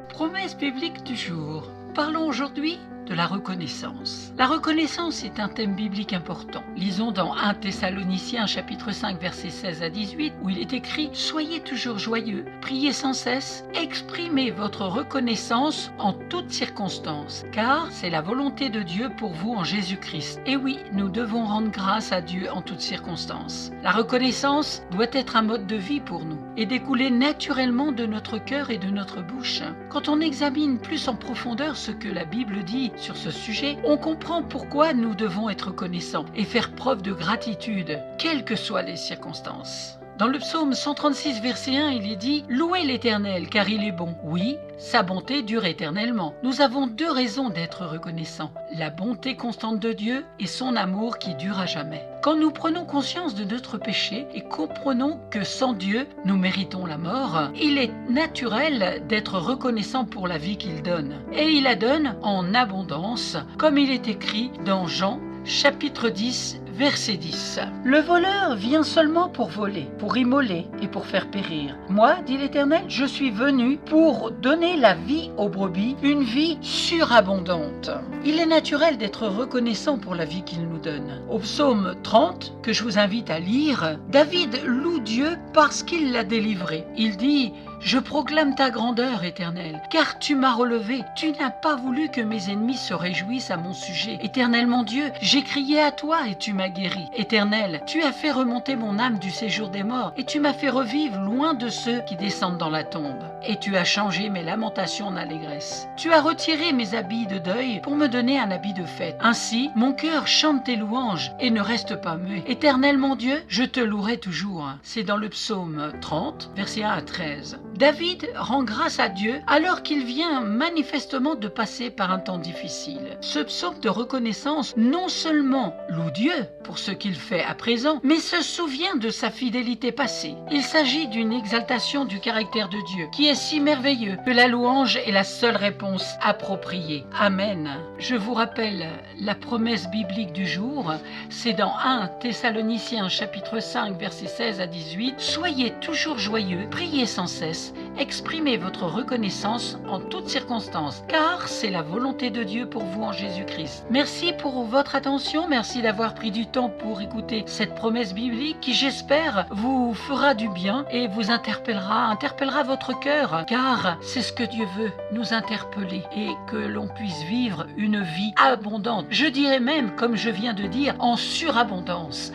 Promesse biblique du jour. Parlons aujourd'hui de la reconnaissance. La reconnaissance est un thème biblique important. Lisons dans 1 Thessaloniciens chapitre 5 versets 16 à 18 où il est écrit « Soyez toujours joyeux, priez sans cesse, exprimez votre reconnaissance en toutes circonstances, car c'est la volonté de Dieu pour vous en Jésus-Christ. » Et oui, nous devons rendre grâce à Dieu en toutes circonstances. La reconnaissance doit être un mode de vie pour nous et découler naturellement de notre cœur et de notre bouche. Quand on examine plus en profondeur ce que la Bible dit sur ce sujet, on comprend pourquoi nous devons être reconnaissants et faire preuve de gratitude, quelles que soient les circonstances. Dans le psaume 136, verset 1, il est dit « Louez l'Éternel, car il est bon. Oui, sa bonté dure éternellement. » Nous avons deux raisons d'être reconnaissants, la bonté constante de Dieu et son amour qui dure à jamais. Quand nous prenons conscience de notre péché et comprenons que sans Dieu, nous méritons la mort, il est naturel d'être reconnaissant pour la vie qu'il donne. Et il la donne en abondance, comme il est écrit dans Jean, chapitre 10, verset 10. Le voleur vient seulement pour voler, pour immoler et pour faire périr. Moi, dit l'Éternel, je suis venu pour donner la vie aux brebis, une vie surabondante. Il est naturel d'être reconnaissant pour la vie qu'il nous donne. Au psaume 30, que je vous invite à lire, David loue Dieu parce qu'il l'a délivré. Il dit « Je proclame ta grandeur, Éternel, car tu m'as relevé. Tu n'as pas voulu que mes ennemis se réjouissent à mon sujet. Éternel mon Dieu, j'ai crié à toi et tu m'as guéri. Éternel, tu as fait remonter mon âme du séjour des morts et tu m'as fait revivre loin de ceux qui descendent dans la tombe. Et tu as changé mes lamentations en allégresse. Tu as retiré mes habits de deuil pour me donner un habit de fête. Ainsi, mon cœur chante tes louanges et ne reste pas muet. Éternel mon Dieu, je te louerai toujours. » C'est dans le psaume 30, versets 1 à 13. David rend grâce à Dieu alors qu'il vient manifestement de passer par un temps difficile. Ce psaume de reconnaissance non seulement loue Dieu pour ce qu'il fait à présent, mais se souvient de sa fidélité passée. Il s'agit d'une exaltation du caractère de Dieu qui est si merveilleux que la louange est la seule réponse appropriée. Amen. Je vous rappelle la promesse biblique du jour, c'est dans 1 Thessaloniciens chapitre 5 versets 16 à 18. Soyez toujours joyeux, priez sans cesse, exprimez votre reconnaissance en toutes circonstances, car c'est la volonté de Dieu pour vous en Jésus-Christ. Merci pour votre attention, merci d'avoir pris du temps pour écouter cette promesse biblique qui, j'espère, vous fera du bien et vous interpellera votre cœur, car c'est ce que Dieu veut, nous interpeller et que l'on puisse vivre une vie abondante. Je dirais même, comme je viens de dire, en surabondance.